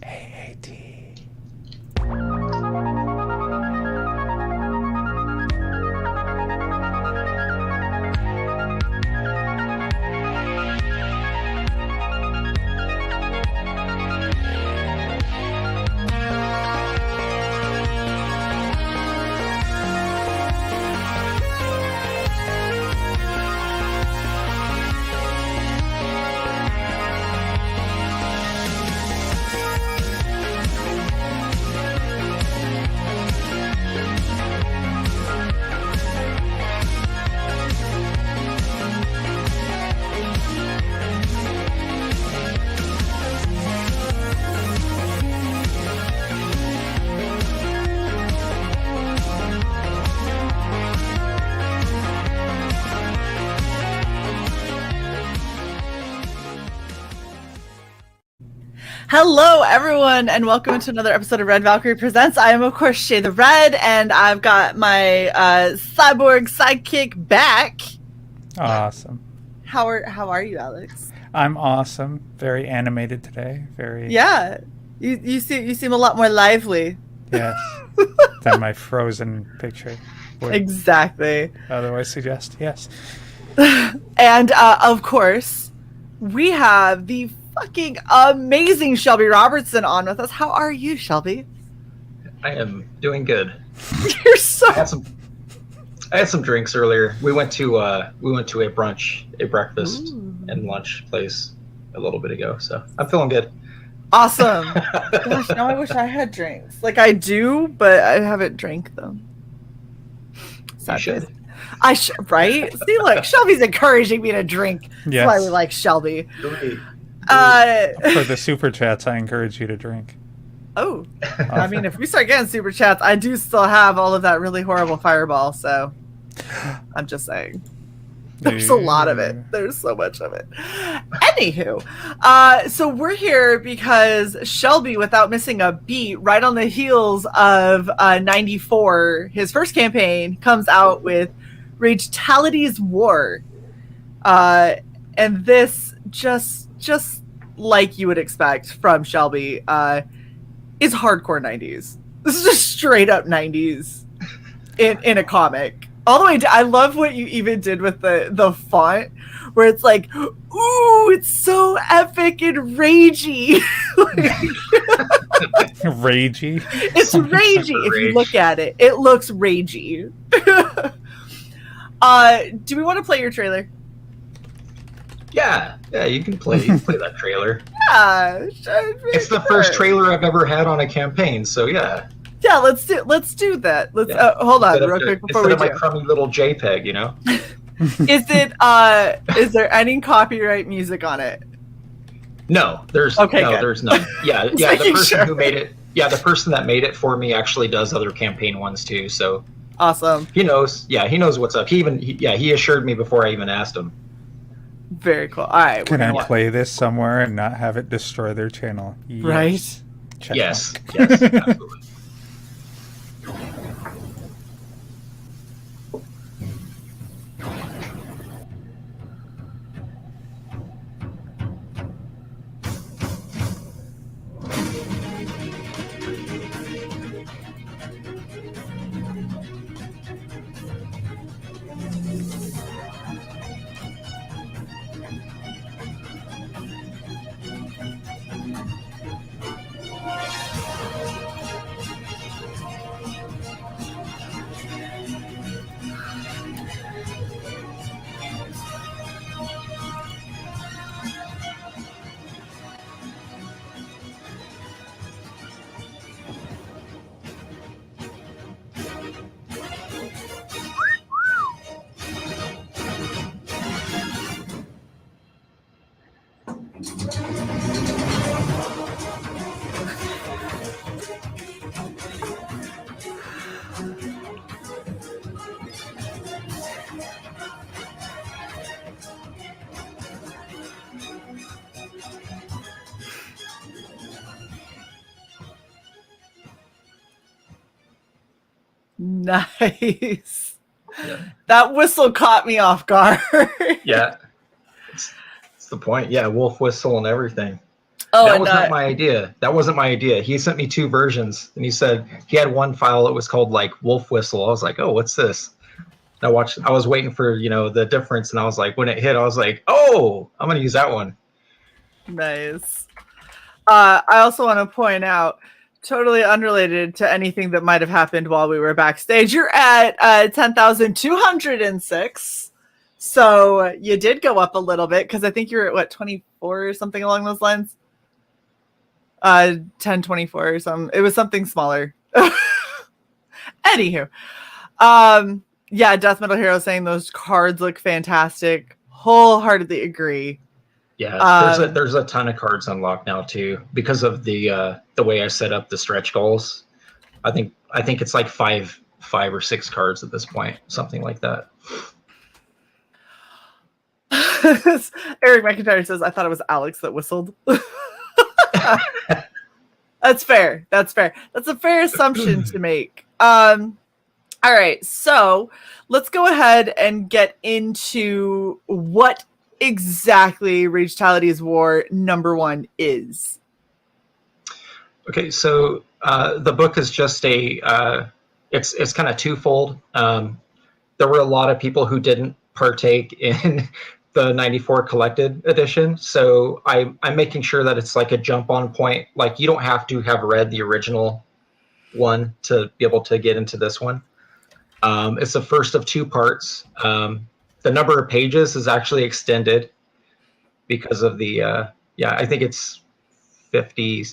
AAT. Hello, everyone, and welcome to another episode of Red Valkyrie Presents. I am, of course, Shae the Red, and I've got my CY.borg sidekick back. Awesome. How are you, Alex? I'm awesome. Very animated today. Very. Yeah, you seem a lot more lively. Yes. Than my frozen picture would Exactly. otherwise suggest. Yes. And of course, we have the fucking amazing Shelby Robertson on with us. How are you, Shelby? I am doing good. You're so. I had some drinks earlier. We went to a breakfast and lunch place a little bit ago, so I'm feeling good. Awesome. Gosh, now I wish I had drinks. Like I do, but I haven't drank them. You should. Right? See, look, Shelby's encouraging me to drink. That's Yes. why we like Shelby. Great. For the super chats, I encourage you to drink. Oh, I mean, if we start getting super chats, I do still have all of that really horrible fireball. So I'm just saying. There's a lot of it. There's so much of it. Anywho, so we're here because Shelby, without missing a beat, right on the heels of 94, his first campaign, comes out with Ragetality's War. And this, just like you would expect from Shelby, is hardcore 90s. This is just straight up 90s in a comic. All the way down. I love what you even did with the font, where it's like, ooh, it's so epic and ragey. Ragey. It's ragey. If you look at it, it looks ragey. Do we want to play your trailer? Yeah, you can play that trailer. Yeah, It's the first trailer I've ever had on a campaign, so yeah. Yeah, let's do that. Let's hold on real quick before we do. Instead of my crummy little JPEG, you know. Is there any copyright music on it? No, there's good. there's none. Yeah, the making person sure. who made it. Yeah, the person that made it for me actually does other campaign ones too. So Awesome. he knows. Yeah, he knows what's up. He assured me before I even asked him. Very cool. All right. Can I play this somewhere and not have it destroy their channel? Yes. Right? Check Yes, mark. yes, absolutely. Nice. Yeah. That whistle caught me off guard. Yeah, it's the point. Yeah, wolf whistle and everything. Oh, that and was not my idea. That wasn't my idea. He sent me 2 versions, and he said he had one file that was called like Wolf Whistle. I was like, oh, what's this? And I was waiting for the difference, and I was like, when it hit, I was like, oh, I'm gonna use that one. Nice. I also want to point out, totally unrelated to anything that might have happened while we were backstage, you're at 10,206. So you did go up a little bit, because I think you're at what, 24 or something along those lines. 1024 or something. It was something smaller. Anywho, yeah, Death Metal Hero saying those cards look fantastic. Wholeheartedly agree. Yeah, there's a ton of cards unlocked now too, because of the way I set up the stretch goals. I think it's like five or 6 cards at this point, something like that. Eric McIntyre says, I thought it was Alex that whistled. That's fair. That's a fair assumption to make. All right, so let's go ahead and get into what exactly Ragetality's War #1 is. Okay, so the book is just it's kind of twofold. There were a lot of people who didn't partake in the 94 collected edition, so I'm making sure that it's like a jump on point. Like, you don't have to have read the original one to be able to get into this one. It's the first of 2 parts. The number of pages is actually extended because of the I think it's 50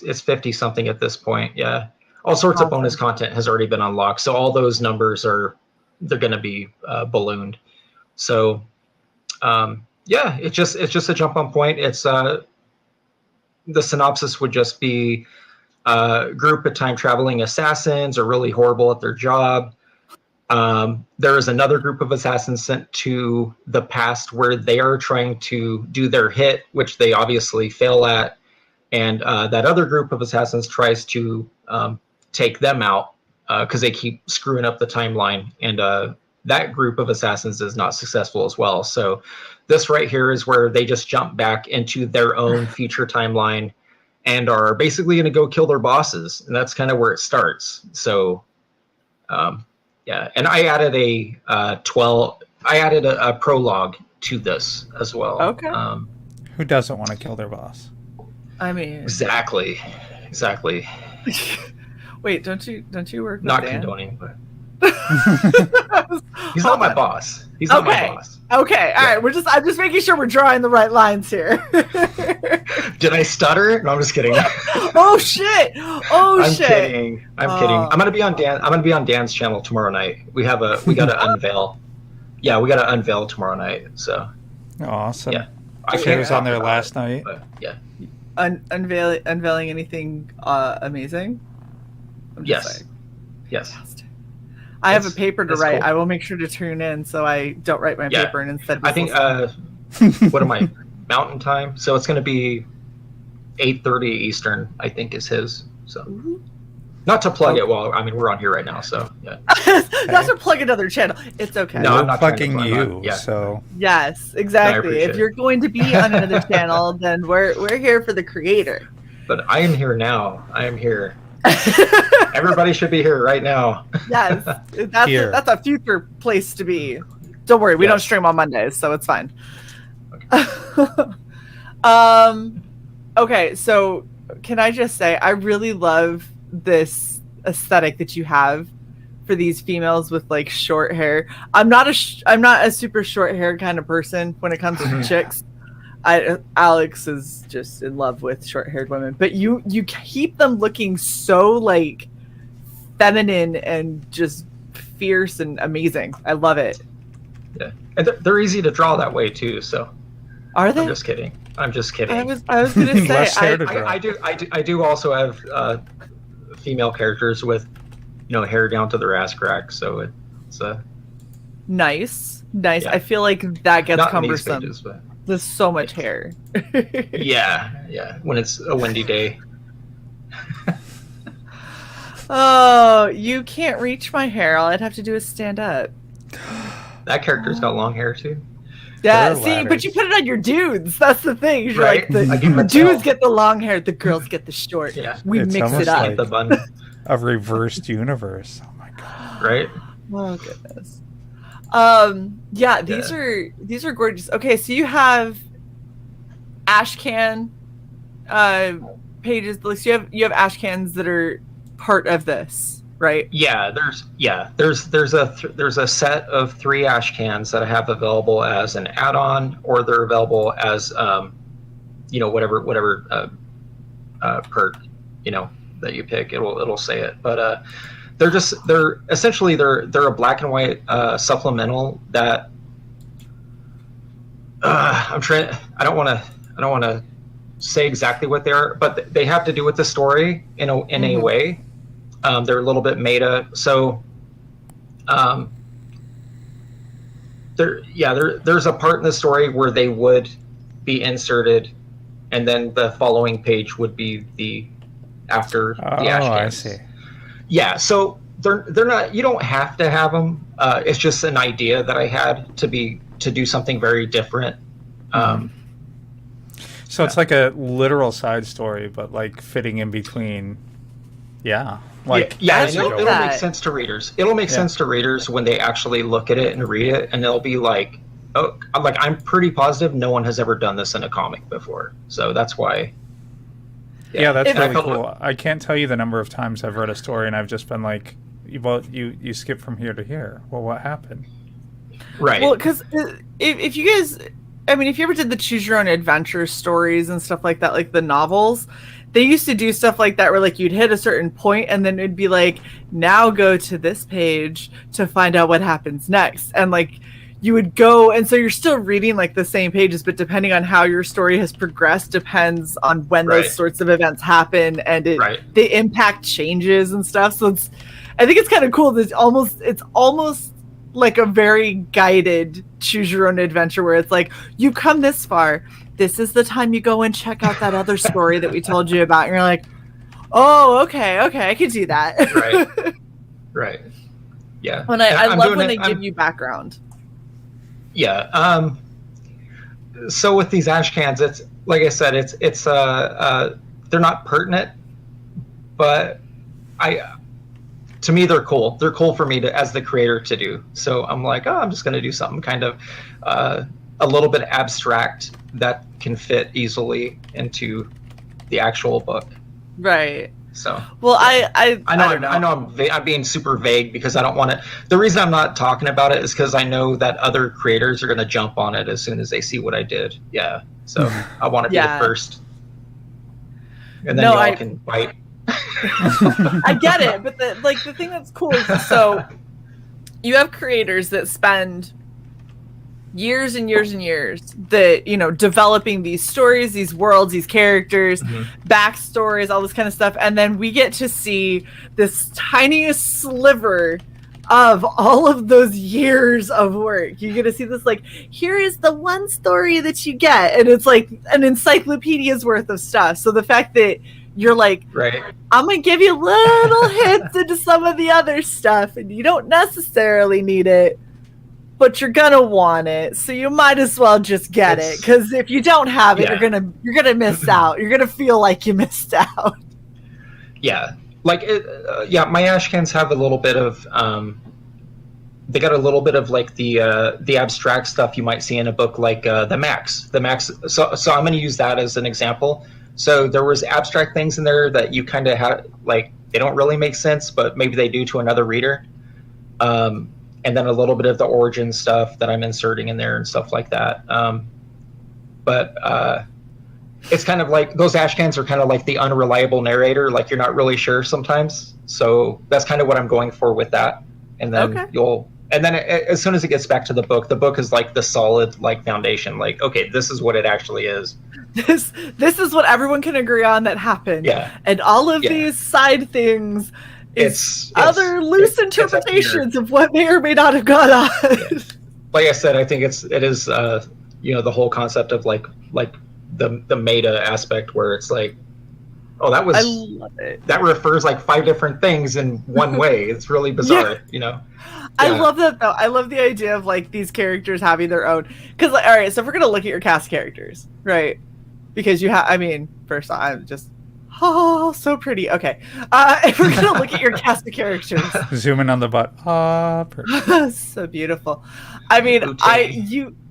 something at this point. Yeah, all sorts of bonus content has already been unlocked, so all those numbers they're going to be ballooned. So it's just a jump on point. It's the synopsis would just be a group of time traveling assassins are really horrible at their job. There is another group of assassins sent to the past where they are trying to do their hit, which they obviously fail at. And that other group of assassins tries to take them out because they keep screwing up the timeline. And that group of assassins is not successful as well. So this right here is where they just jump back into their own future timeline and are basically going to go kill their bosses. And that's kind of where it starts. So, yeah, and I added a prologue to this as well. Okay. Who doesn't want to kill their boss? I mean, exactly. Wait, don't you work with Not Dan? condoning, but he's not my boss. He's not my boss. Okay, all right. I'm just making sure we're drawing the right lines here. Did I stutter? No, I'm just kidding. Oh shit! I'm kidding. I'm gonna be on Dan's channel tomorrow night. We gotta unveil. Yeah, we gotta unveil tomorrow night. So awesome. Yeah, Shae was on there last night. But yeah. Unveiling anything amazing? Yes. I have a paper to write. Cool. I will make sure to tune in so I don't write my paper and instead. I think what am I, Mountain Time? So it's going to be 8:30 Eastern. I think is his. So not to plug it. Well, I mean we're on here right now, so yeah. Not to plug another channel. It's okay. No, I'm not fucking you. So yes, exactly. If you're going to be on another channel, then we're here for the creator. But I am here now. I am here. Everybody should be here right now. Yes, that's a future place to be. Don't worry, we don't stream on Mondays, so it's fine. Okay. Okay, so can I just say I really love this aesthetic that you have for these females with like short hair. I'm not a super short hair kind of person when it comes to chicks. Alex is just in love with short-haired women, but you keep them looking so like feminine and just fierce and amazing. I love it. Yeah, and they're easy to draw that way too. So are they? I'm just kidding. I was gonna say I do also have female characters with hair down to their ass crack. So it's nice. Yeah. Yeah. I feel like that gets not cumbersome. In these pages, but there's so much hair. Yeah. When it's a windy day. Oh, you can't reach my hair. All I'd have to do is stand up. That character's got long hair too. Yeah, There are see, but you ladders. put it on your dudes. That's the thing. You're Right. like, I can the tell. dudes get the long hair, the girls get the short. Yeah. We It's mix it almost up. like- The bun, A reversed universe. Oh my god. right? Oh goodness. Yeah, these are gorgeous. Okay, so you have ashcan pages. Like, you have ashcans that are part of this, right? Yeah, there's a set of 3 ash cans that I have available as an add-on, or they're available as whatever perk that you pick. It'll say it, but they're essentially a black and white supplemental that I don't want to say exactly what they are, but they have to do with the story in a way. They're a little bit meta, so there's a part in the story where they would be inserted, and then the following page would be the after the ash Oh, I cans. see. Yeah, so they're not. You don't have to have them. It's just an idea that I had to do something very different. So it's like a literal side story, but like fitting in between. Yeah. Like yeah, as you it'll go. make sense to readers. It'll make sense to readers when they actually look at it and read it, and they'll be like, "Oh, I'm pretty positive no one has ever done this in a comic before." So that's why. Yeah, that's If- really cool. I can't tell you the number of times I've read a story and I've just been like, "Well, you skip from here to here. Well, what happened?" Right. Well, because if you guys, I mean, if you ever did the choose your own adventure stories and stuff like that, like the novels, they used to do stuff like that where like you'd hit a certain point and then it'd be like, now go to this page to find out what happens next. And like you would go, and so you're still reading like the same pages, but depending on how your story has progressed depends on when those sorts of events happen, and the impact changes and stuff. So I think it's kind of cool that it's almost like a very guided choose your own adventure where it's like, you come this far, this is the time you go and check out that other story that we told you about, and you're like, oh, okay, I can do that. Right. Yeah. And I love when they give you background. Yeah. So with these ash cans, it's like I said, it's they're not pertinent, but to me they're cool. They're cool for me as the creator to do. So I'm like, I'm just going to do something kind of a little bit abstract that can fit easily into the actual book. Right. So well, yeah. I know I'm being super vague because I don't want to. The reason I'm not talking about it is because I know that other creators are going to jump on it as soon as they see what I did. Yeah. So I want to be the first, and then y'all can bite. I get it, but the thing that's cool is, so you have creators that spend years and years and years that, developing these stories, these worlds, these characters, backstories, all this kind of stuff, and then we get to see this tiniest sliver of all of those years of work. You get to see this, like, here is the one story that you get, and it's like an encyclopedia's worth of stuff. So the fact that you're like, I'm gonna give you little hints into some of the other stuff, and you don't necessarily need it, but you're gonna want it, so you might as well just get it, because if you don't have it, you're gonna miss out. You're gonna feel like you missed out. Yeah, like my ash cans have a little bit of they got a little bit of like the abstract stuff you might see in a book like the Max. So I'm gonna use that as an example. So there was abstract things in there that you kind of have, like, they don't really make sense, but maybe they do to another reader. And then a little bit of the origin stuff that I'm inserting in there and stuff like that. But it's kind of like, those ash cans are kind of like the unreliable narrator, like you're not really sure sometimes. So that's kind of what I'm going for with that. And then as soon as it gets back to the book is like the solid, like, foundation. Like, okay, this is what it actually is. This is what everyone can agree on that happened. Yeah. And all of these side things is other loose interpretations of what may or may not have gone on. Yeah. Like I said, I think it is the whole concept of like the meta aspect, where it's like oh, that I was love it. that refers like 5 different things in one way. It's really bizarre, you know. I Yeah. love that though. I love the idea of like these characters having their own. Because like, all right, so if we're gonna look at your cast of characters, right? Because you have, I mean, first off, I'm just so pretty. Okay, if we're gonna look at your cast of characters, Zoom in on the butt. so beautiful. I mean,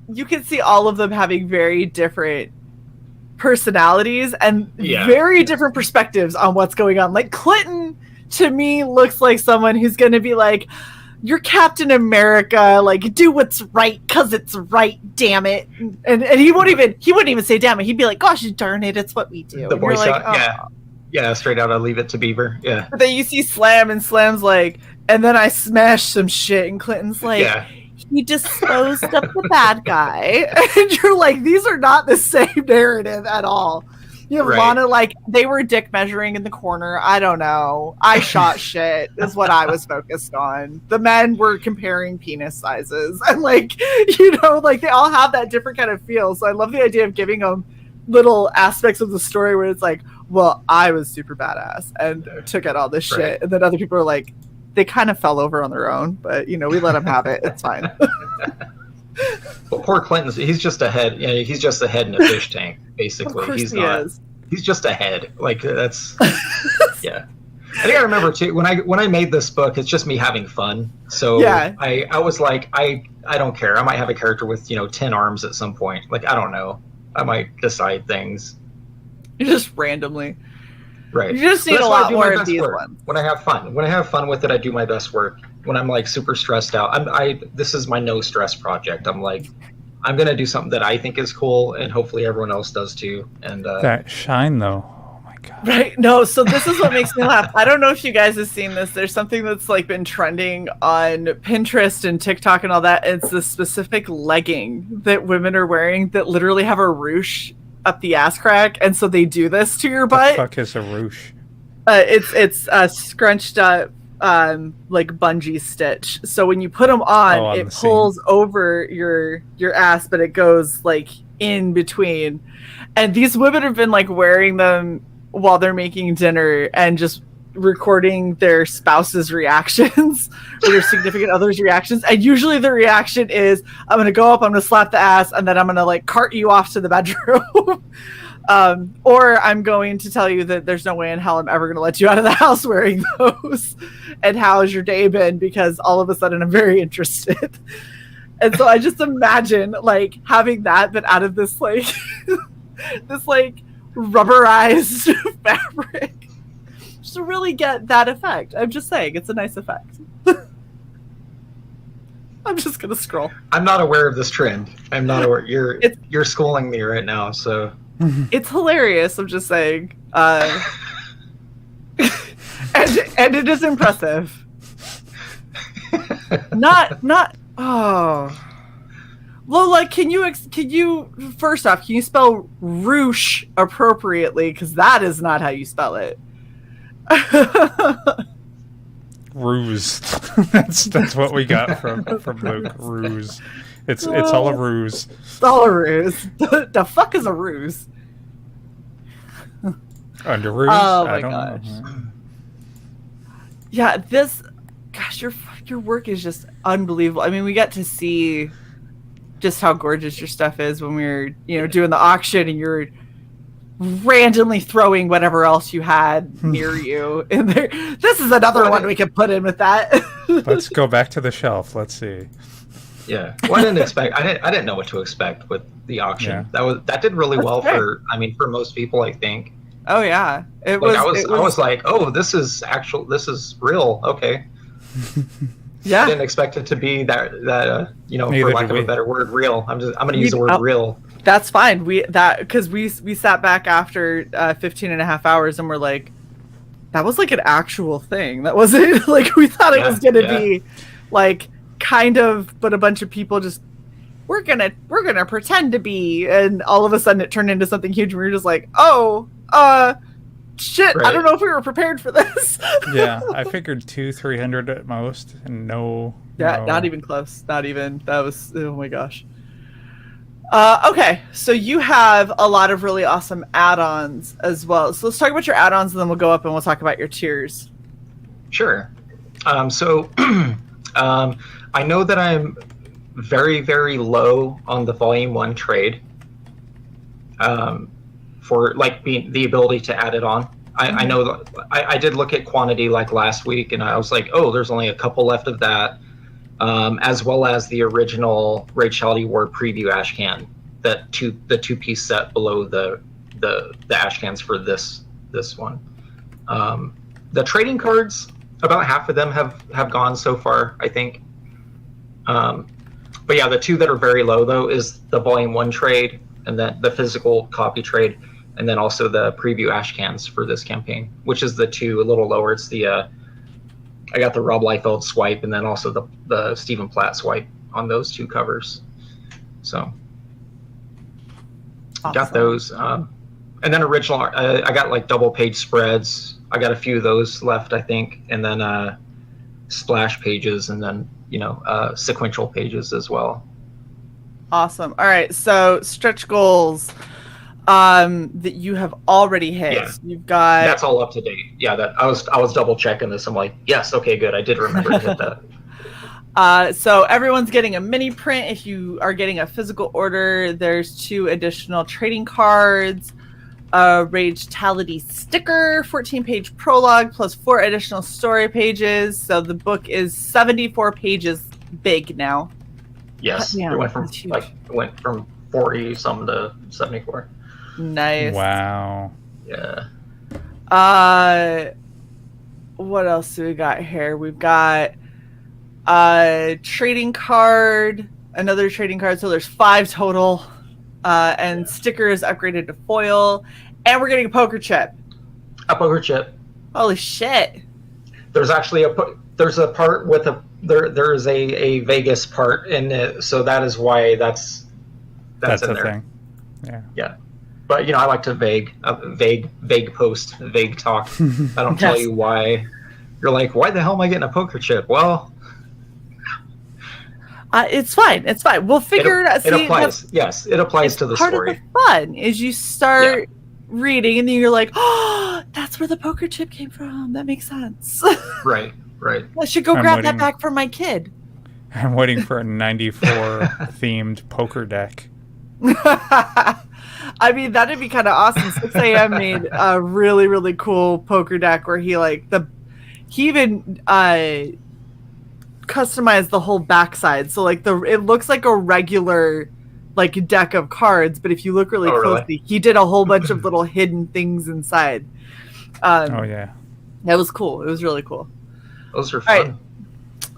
you can see all of them having very different personalities and very different perspectives on what's going on. Like Clinton, to me, looks like someone who's going to be like, "You're Captain America. Like, do what's right because it's right. Damn it!" And he wouldn't even say "damn it." He'd be like, "Gosh darn it, it's what we do." The boy shot, like, yeah, straight out. I leave it to Beaver. Yeah. But then you see Slam, and Slam's like, "And then I smashed some shit," and Clinton's like, "He disposed of the bad guy," and you're like, these are not the same narrative at all. You have Lana like, they were dick measuring in the corner. I don't know. I shot shit is what I was focused on. The men were comparing penis sizes, and like, you know, like they all have that different kind of feel. So I love the idea of giving them little aspects of the story where it's like, well, I was super badass and took out all this shit, and then other people are like, they kind of fell over on their own, but you know, we let them have it. It's fine. Well, poor Clinton's, he's just a head. You know, he's just a head in a fish tank, basically. Of course He's he not. is. He's just a head. Like that's. Yeah. I think I remember too when I made this book. It's just me having fun. So I was like, I don't care. I might have a character with 10 arms at some point. Like I don't know. I might decide things. You just randomly. Right. You just need a lot more of these ones. When I have fun with it, I do my best work. When I'm like super stressed out, this is my no stress project. I'm like, I'm gonna do something that I think is cool, and hopefully everyone else does too. And that shine though, oh my god. Right. No. So this is what makes me laugh. I don't know if you guys have seen this. There's something that's like been trending on Pinterest and TikTok and all that. It's this specific legging that women are wearing that literally have a ruche up the ass crack, and so they do this to your butt. What the fuck is a ruche? It's scrunched up like bungee stitch. So when you put them on, it pulls over your ass, but it goes like in between. And these women have been like wearing them while they're making dinner and just recording their spouse's reactions or their significant other's reactions. And usually the reaction is, I'm going to go up, I'm going to slap the ass, and then I'm going to like cart you off to the bedroom. Or I'm going to tell you that there's no way in hell I'm ever going to let you out of the house wearing those. And how has your day been? Because all of a sudden I'm very interested. And so I just imagine like having that, but out of this like, this like rubberized fabric. To really get that effect. I'm just saying, it's a nice effect. I'm just gonna scroll. I'm not aware of this trend. I'm not aware. You're schooling me right now, so it's hilarious. I'm just saying, and it is impressive. Not. Oh, Lola, can you first off, can you spell ruche appropriately? Because that is not how you spell it. Ruse. that's what we got from Luke. Ruse. It's all a ruse. It's all a ruse. The fuck is a ruse? Under ruse? Oh my I don't gosh. know. Yeah, gosh, your work is just unbelievable. I mean, we get to see just how gorgeous your stuff is when we were, doing the auction, and you're randomly throwing whatever else you had near you in there. This is another one we can put in with that. Let's go back to the shelf. Let's see. Yeah. Well, I didn't know what to expect with the auction. Yeah. That did really well great. for most people, I think. Oh yeah. I was like, oh, this is real. Okay. Yeah. I didn't expect it to be that for lack of a better word, real. I'm going to use the word real. That's fine. Because we sat back after 15 and a half hours and we're like, that was like an actual thing. That wasn't like we thought it was going to be like kind of, but a bunch of people just we're gonna pretend to be, and all of a sudden it turned into something huge. And we were just like, shit, right. I don't know if we were prepared for this. Yeah, I figured 200-300 at most, and no. Not even close. Not even. That was, oh my gosh. Okay, so you have a lot of really awesome add-ons as well. So let's talk about your add-ons, and then we'll go up and we'll talk about your tiers. Sure. So I know that I'm very, very low on the Volume 1 trade for like being the ability to add it on. I know that I did look at quantity like last week, and I was like, oh, there's only a couple left of that, as well as the original Ragetality War preview ash can, the two-piece set below the ash cans for this one. The trading cards, about half of them have gone so far, I think. But yeah, the two that are very low though is the Volume 1 trade, and then the physical copy trade, and then also the preview ash cans for this campaign, which is the two a little lower. It's the I got the Rob Liefeld swipe, and then also the Stephen Platt swipe on those two covers. So awesome. Got those, and then original. I got like double page spreads. I got a few of those left, I think, and then splash pages, and then sequential pages as well. Awesome. All right, so stretch goals that you have already hit. Yeah. You've got that's all up to date. Yeah, that I was double checking this. I'm like, yes, okay, good. I did remember to hit that. So everyone's getting a mini print. If you are getting a physical order, there's 2 additional trading cards, a Ragetality sticker, 14-page prologue, plus 4 additional story pages. So the book is 74 pages big now. Yes, Yeah, it went from 40 some to 74. Nice. Wow. Yeah. What else do we got here? We've got a trading card, another trading card. So there's 5 total, and stickers upgraded to foil, and we're getting a poker chip. A poker chip. Holy shit! There's actually there's a part with there is a Vegas part in it, so that is why that's in a there. thing. Yeah. Yeah. But I like to vague post, vague talk. I don't tell you why. You're like, why the hell am I getting a poker chip? Well, it's fine. It's fine. We'll figure it out. It applies. Yes, it applies to the story. Part of the fun is you start reading, and then you're like, oh, that's where the poker chip came from. That makes sense. Right. I should go grab that back from my kid. I'm waiting for a 94 themed poker deck. I mean, that'd be kind of awesome. 6 a.m. made a really, really cool poker deck where he even customized the whole backside. So it looks like a regular deck of cards, but if you look really closely, he did a whole bunch of little hidden things inside. Oh yeah, that was cool. It was really cool. Those are fun. All right.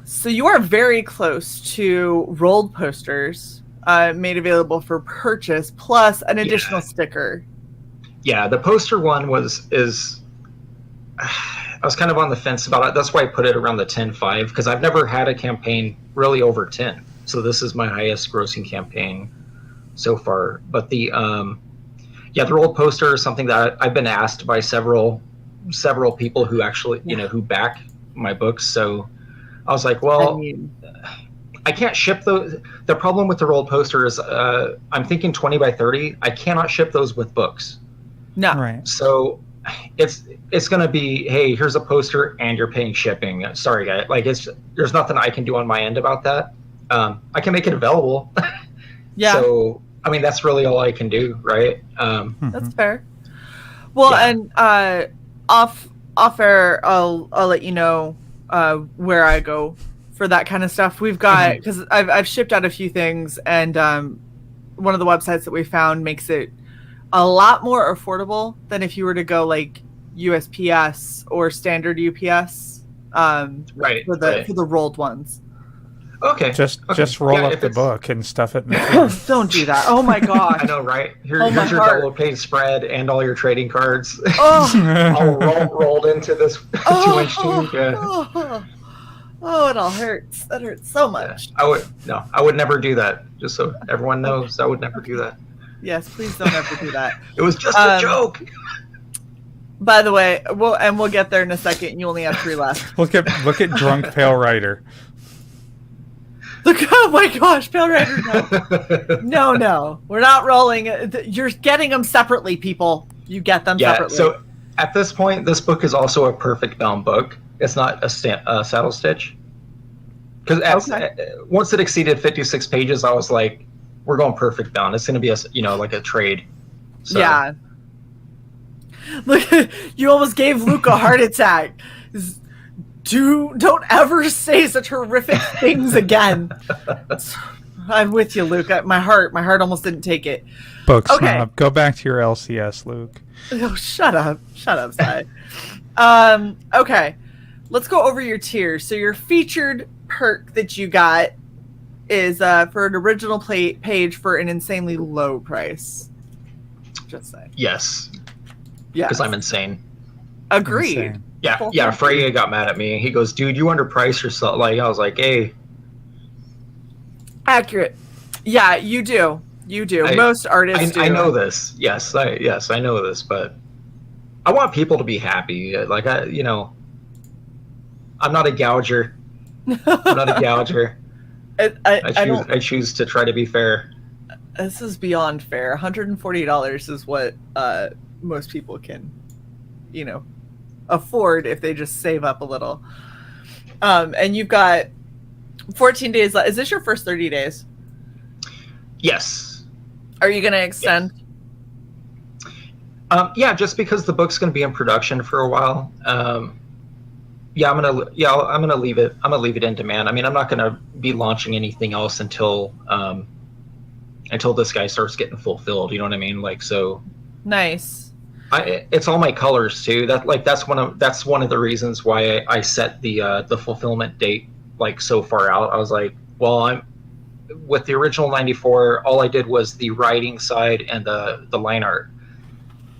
So you are very close to rolled posters made available for purchase, plus an additional sticker. Yeah, the poster one is. I was kind of on the fence about it. That's why I put it around the 10.5, because I've never had a campaign really over 10. So this is my highest grossing campaign so far. But the rolled poster is something that I've been asked by several people who actually who back my books. So I was like, well, I can't ship those. The problem with the rolled poster is I'm thinking 20 by 30. I cannot ship those with books. No. Right. So it's going to be, hey, here's a poster and you're paying shipping. Sorry, guys. There's nothing I can do on my end about that. I can make it available. Yeah. So, I mean, that's really all I can do, right? That's fair. Well, and off air, I'll let you know where I go for that kind of stuff. We've got, because I've shipped out a few things, and one of the websites that we found makes it a lot more affordable than if you were to go USPS or standard UPS for the rolled ones. Okay. Just roll up the book and stuff it in the freezer. Don't do that. Oh my god. I know, right? Here's your double page spread and all your trading cards. Oh. all rolled into this 2-inch tube. Yeah. Oh, it all hurts. That hurts so much. Yeah, I would never do that. Just so everyone knows, I would never do that. Yes, please don't ever do that. It was just a joke. By the way, we'll get there in a second. You only have 3 left. Look at drunk pale writer. Look, oh my gosh, Pale Rider, no. No, we're not rolling. You're getting them separately, people. You get them separately. So at this point, this book is also a perfect bound book. It's not a saddle stitch. Because once it exceeded 56 pages, I was like, we're going perfect bound. It's going to be like a trade. So. Yeah. Look, you almost gave Luke a heart attack. Don't ever say such horrific things again. I'm with you, Luke. My heart almost didn't take it. Book snob. Go back to your LCS, Luke. Oh, shut up, Sai. Okay, let's go over your tiers. So your featured perk that you got is for an original page for an insanely low price. Just say yes. Because I'm insane. Agreed. Insane. Yeah. Freya got mad at me. He goes, "Dude, you underpriced yourself." Like I was like, "Hey." Accurate. Yeah, you do. Most artists do. I know this. Yes, I know this, but I want people to be happy. Like I'm not a gouger. I choose to try to be fair. This is beyond fair. $140 is what most people can, afford if they just save up a little. And you've got 14 days left. Is this your first 30 days? Yes. Are you going to extend? Yes. Just because the book's going to be in production for a while. I'm gonna leave it. I'm gonna leave it in demand. I mean, I'm not gonna be launching anything else until this guy starts getting fulfilled. You know what I mean? Like, so. Nice. It's all my colors too. That's one of the reasons why I set the fulfillment date like so far out. I was like, well, I'm with the original 94. All I did was the writing side and the line art.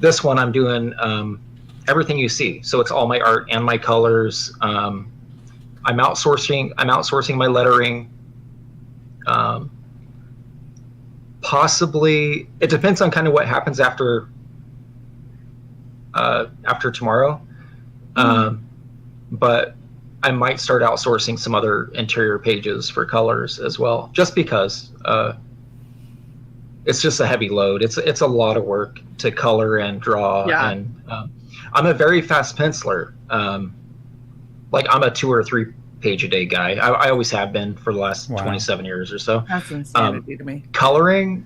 This one I'm doing everything you see. So it's all my art and my colors. I'm outsourcing my lettering. Possibly, it depends on kind of what happens after tomorrow. But I might start outsourcing some other interior pages for colors as well, just because it's just a heavy load. It's a lot of work to color and draw. Yeah. And I'm a very fast penciler. Like I'm a 2 or 3 page a day guy. I always have been for the last 27 years or so. That's insanity to me. Coloring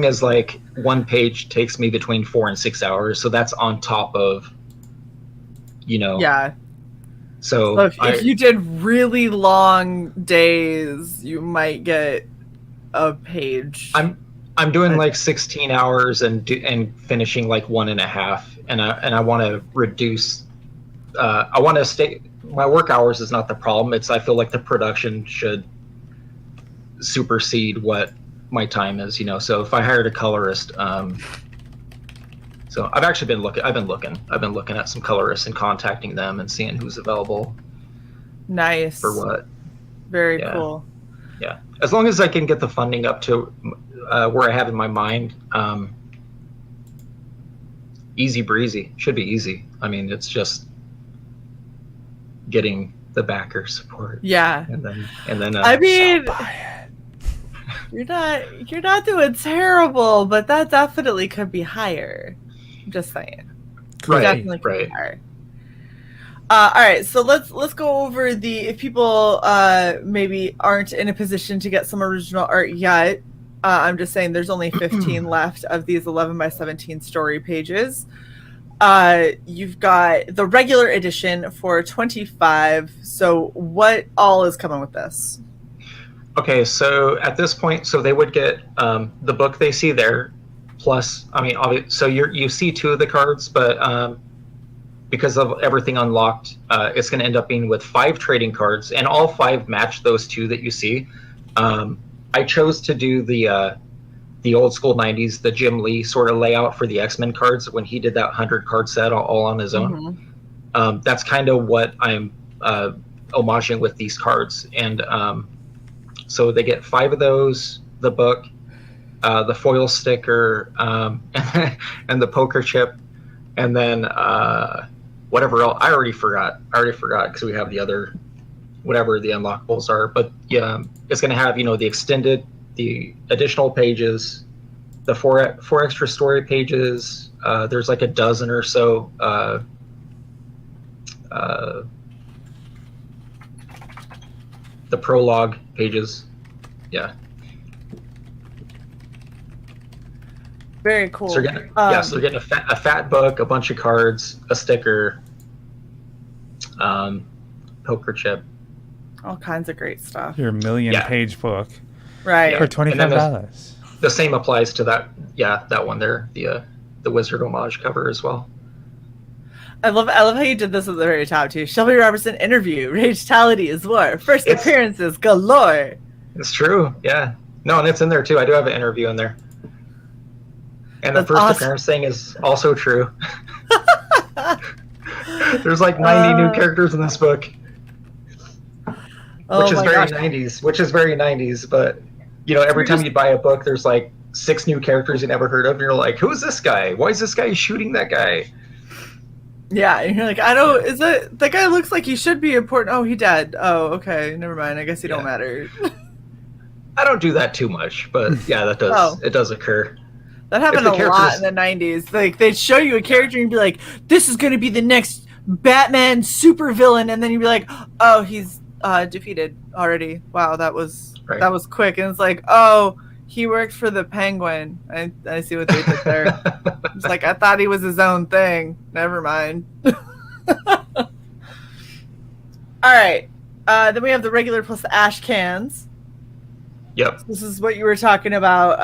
is like one page takes me between 4 and 6 hours. So that's on top of, Yeah. So if you did really long days, you might get a page. I'm doing like 16 hours and finishing like 1.5, and I want to reduce. I want to stay. My work hours is not the problem. I feel like the production should supersede what my time is. So if I hired a colorist, so I've actually been looking. I've been looking at some colorists and contacting them and seeing who's available. Nice. For what? Very cool. Yeah, as long as I can get the funding up to where I have in my mind, easy breezy. Should be easy. I mean, it's just getting the backer support. Yeah. And then. I mean, you're not doing terrible, but that definitely could be higher. I'm just saying. Right. Definitely could be higher. All right, so let's go over if people maybe aren't in a position to get some original art yet. I'm just saying there's only 15 left of these 11 by 17 story pages. You've got the regular edition for $25. So what all is coming with this? Okay, so at this point, so they would get the book they see there, plus, I mean, so you see 2 of the cards, but because of everything unlocked, it's going to end up being with 5 trading cards, and all 5 match those 2 that you see. I chose to do the old school 90s, the Jim Lee sort of layout for the X-Men cards when he did that 100 card set all on his own. Mm-hmm. That's kind of what I'm homaging with these cards. And so they get 5 of those, the book, the foil sticker, and the poker chip, and then whatever else. I already forgot because we have the other whatever the unlockables are. But yeah, it's going to have, the additional pages, the four extra story pages. There's like a dozen or so the prologue pages. Yeah. Very cool. So they're getting a fat book, a bunch of cards, a sticker, poker chip, all kinds of great stuff. Your million-page book, right? For $25. The same applies to that. Yeah, that one there, the Wizard homage cover as well. I love how you did this at the very top too. Shelby Robertson interview. Ragetality is war. First appearances galore. It's true. Yeah. No, and it's in there too. I do have an interview in there. And the first appearance thing is also true. There's like 90 new characters in this book. Which is very 90s. Which is very 90s, but every time you buy a book there's like 6 new characters you never heard of, and you're like, who's this guy? Why is this guy shooting that guy? Yeah, and you're like, that guy looks like he should be important. Oh, he dead. Oh, okay, never mind. I guess he don't matter. I don't do that too much, but yeah, that does it does occur. That happened a lot in the 90s. Like, they'd show you a character and you'd be like, this is going to be the next Batman supervillain, and then you'd be like, oh, he's defeated already. Wow, that was quick. And it's like, oh, he worked for the Penguin. I see what they did there. It's like, I thought he was his own thing. Never mind. All right. Then we have the regular plus the ash cans. Yep. This is what you were talking about,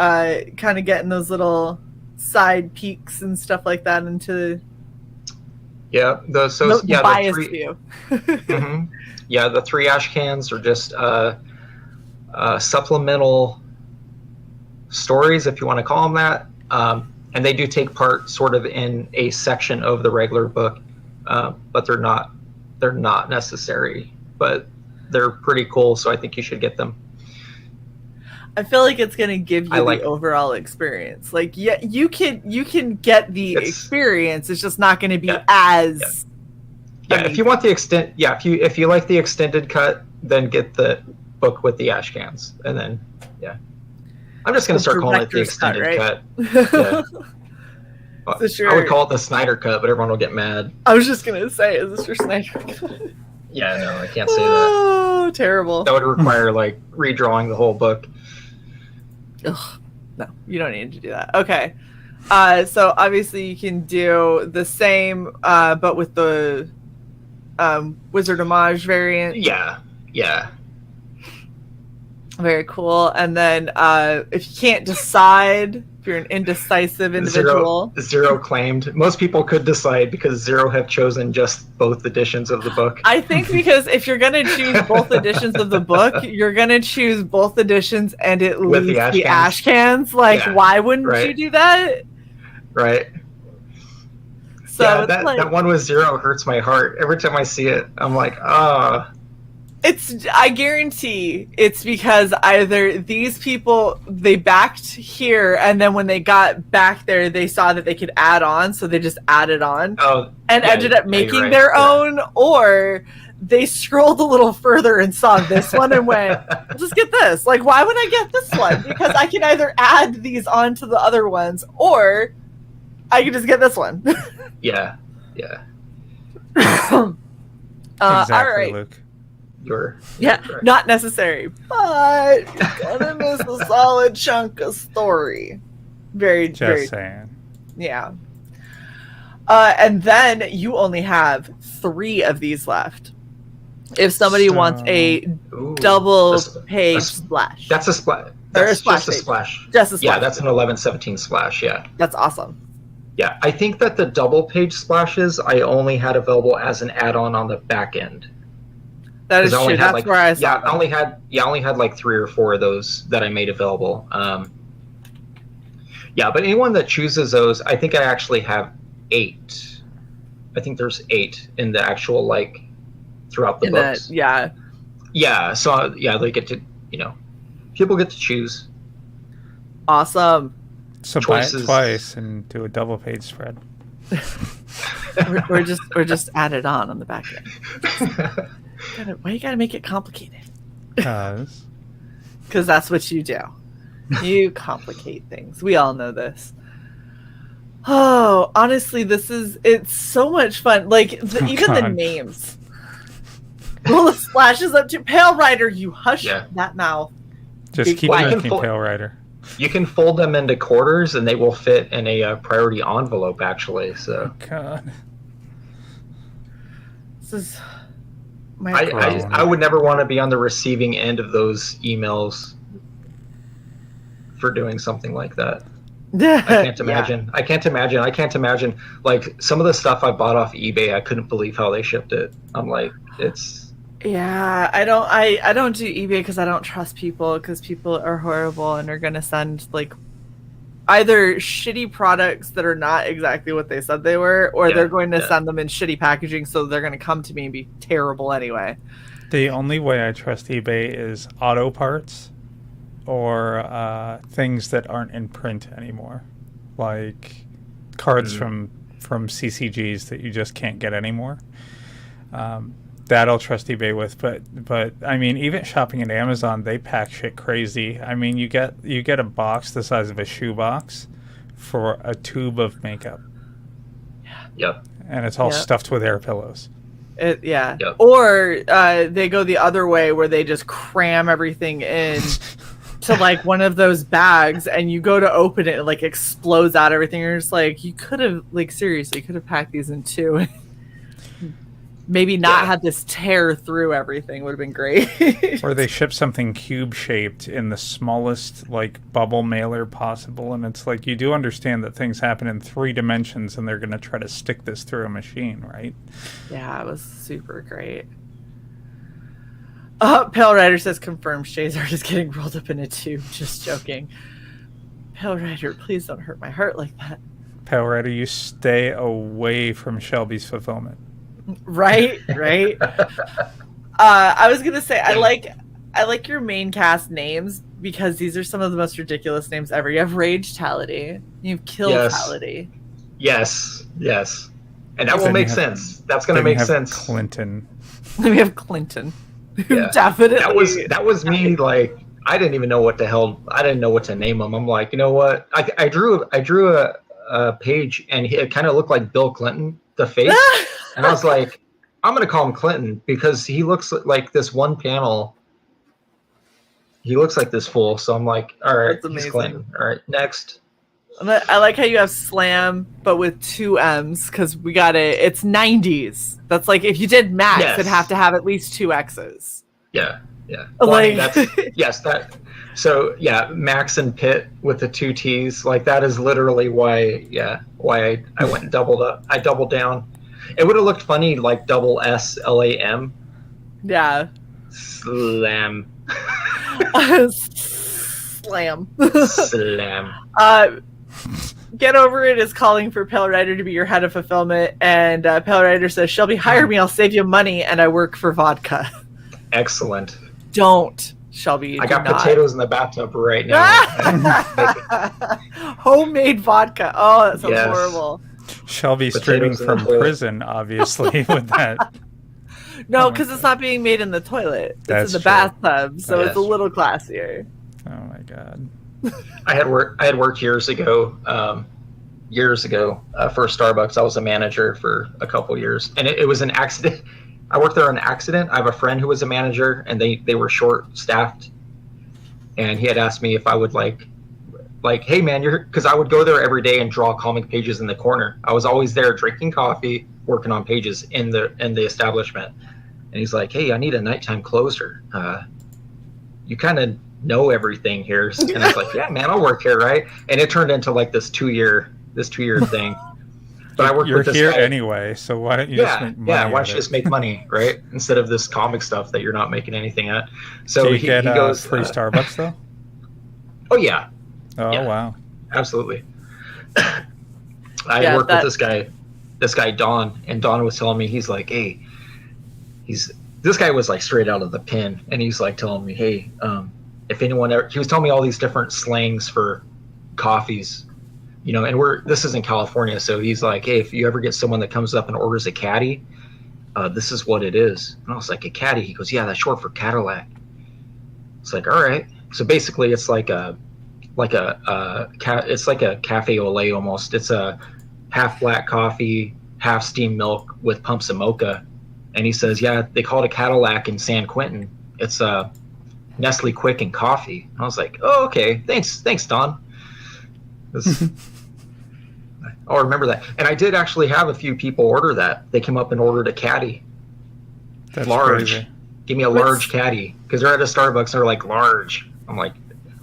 kind of getting those little side peeks and stuff like that into. Yeah, the view. Mm-hmm. Yeah, the 3 ash cans are just supplemental stories, if you want to call them that, and they do take part sort of in a section of the regular book, but they're not necessary, but they're pretty cool, so I think you should get them. I feel like it's going to give you the overall experience. Like, yeah, you can get the experience. It's just not going to be as. Yeah, if you want the if you like the extended cut, then get the book with the ash cans, and then I'm just going to start calling it the extended cut. Yeah. So sure. I would call it the Snyder cut, but everyone will get mad. I was just going to say, is this your Snyder cut? Yeah, no, I can't say that. Oh, terrible. That would require redrawing the whole book. Ugh, no, you don't need to do that. Okay. So obviously you can do the same, but with the Wizard homage variant. Yeah. Very cool. And then if you can't decide, if you're an indecisive individual. Zero claimed. Most people could decide because Zero have chosen just both editions of the book. I think because if you're going to choose both editions of the book, you're going to choose both editions and it leaves the ash cans. Like, why wouldn't you do that? Right. So that one with Zero hurts my heart. Every time I see it, I'm like, I guarantee it's because either these people, they backed here, and then when they got back there, they saw that they could add on, so they just added on and ended up making their own, or they scrolled a little further and saw this one and went, just get this. Like, why would I get this one? Because I can either add these onto the other ones, or I can just get this one. Yeah. Exactly, all right. Luke. Not necessary, but you're gonna miss a solid chunk of story. Very saying. Yeah. And then you only have 3 of these left. If somebody wants a double page splash, that's a splash. Just a splash. Yeah, that's an 11/17 splash. Yeah, that's awesome. Yeah, I think that the double page splashes I only had available as an add-on on the back end. That is true. That's where I saw. Yeah, I only had like 3 or 4 of those that I made available. But anyone that chooses those, I think I actually have 8. I think there's 8 in the actual throughout the books. Yeah. So they get to people get to choose. Awesome. So choices. Buy it twice and do a double page spread. we're just added on the back end. Why you gotta make it complicated? Because that's what you do. You complicate things. We all know this. Oh, honestly, it's so much fun. Like, even the names. Well, the splashes up to Pale Rider, you hush that mouth. Just keep drinking Pale Rider. You can fold them into quarters, and they will fit in a priority envelope, actually. So, God. This is I would never want to be on the receiving end of those emails for doing something like that. I can't imagine. I can't imagine. Like, some of the stuff I bought off eBay, I couldn't believe how they shipped it. I'm like, it's... Yeah, I don't do eBay because I don't trust people, because people are horrible and are going to send, like, either shitty products that are not exactly what they said they were, or they're going to send them in shitty packaging, so they're going to come to me and be terrible anyway. The only way I trust eBay is auto parts or things that aren't in print anymore, like cards from CCGs that you just can't get anymore. That I'll trust eBay with, but I mean, even shopping at Amazon, they pack shit crazy. I mean, you get a box the size of a shoebox for a tube of makeup. Yep. And it's all stuffed with air pillows. Yep. Or they go the other way where they just cram everything in to like one of those bags, and you go to open it and like explodes out everything. You're just like, you could have, like, seriously, you could have packed these in two. Maybe not have this tear through everything would have been great. Or they ship something cube shaped in the smallest, like, bubble mailer possible, and it's like, you do understand that things happen in 3 dimensions and they're going to try to stick this through a machine, right? Yeah, it was super great. Pale Rider says confirmed Shae's art is getting rolled up in a tube. Just joking. Pale Rider, please don't hurt my heart like that. Pale Rider, you stay away from Shelby's fulfillment. Right. I was gonna say I like your main cast names, because these are some of the most ridiculous names ever. You have Ragetality, you have Killtality. Yes, and that will make sense. That's gonna make sense. Clinton. We have Clinton. Definitely. That was me. Like, I didn't even know what the hell. I didn't know what to name him. I'm like, you know what? I drew a page, and it kind of looked like Bill Clinton, the face. And I was like, I'm going to call him Clinton, because he looks like this one panel. He looks like this fool. So I'm like, all right, he's Clinton. All right, next. I like how you have Slam, but with 2 M's, because we got it. It's 90s. That's like, if you did Max, it'd have to have at least 2 X's. Yeah. Well, So yeah, Max and Pitt with the 2 T's. Like, that is literally why I went and doubled up. I doubled down. It would have looked funny, like double SLAM. Yeah. Slam. Slam. Slam. Get Over It is calling for Pale Rider to be your head of fulfillment, and Pale Rider says, Shelby, hire me, I'll save you money, and I work for vodka. Excellent. Don't, Shelby. I got potatoes in the bathtub right now. Homemade vodka. Oh, that sounds horrible. Shelby streaming from prison, obviously, with that. No, because it's not being made in the toilet. It's in the bathtub, so it's a little classier. Oh my god. I had worked years ago for Starbucks. I was a manager for a couple years, and it was an accident. I worked there on an accident. I have a friend who was a manager, and they were short-staffed, and he had asked me if I would like, hey man, because I would go there every day and draw comic pages in the corner. I was always there drinking coffee, working on pages in the establishment. And he's like, hey, I need a nighttime closer. You kind of know everything here. And I was like, yeah, man, I'll work here, right? And it turned into like this two year thing. But I worked with this guy anyway, so why don't you just make money? Yeah, why don't you just make money, right? Instead of this comic stuff that you're not making anything at. So he goes free Starbucks though? Oh yeah. Oh yeah. Wow. Absolutely. I worked with this guy Don, and Don was telling me, he's like, hey, this guy was like straight out of the pen, and he's like telling me, hey, if anyone ever, he was telling me all these different slangs for coffees, you know, and this is in California, so he's like, hey, if you ever get someone that comes up and orders a caddy, this is what it is. And I was like, a caddy? He goes, yeah, that's short for Cadillac. It's like, all right. So basically it's like it's like a cafe au lait almost. It's a half black coffee, half steamed milk with pumps of mocha. And he says, yeah, they call it a Cadillac in San Quentin. It's Nestle Quick and coffee. And I was like, oh, okay. Thanks, Don. I'll remember that. And I did actually have a few people order that. They came up and ordered a caddy. That's large. crazy. Give me a large caddy. Because they're at a Starbucks and they're like, large. I'm like,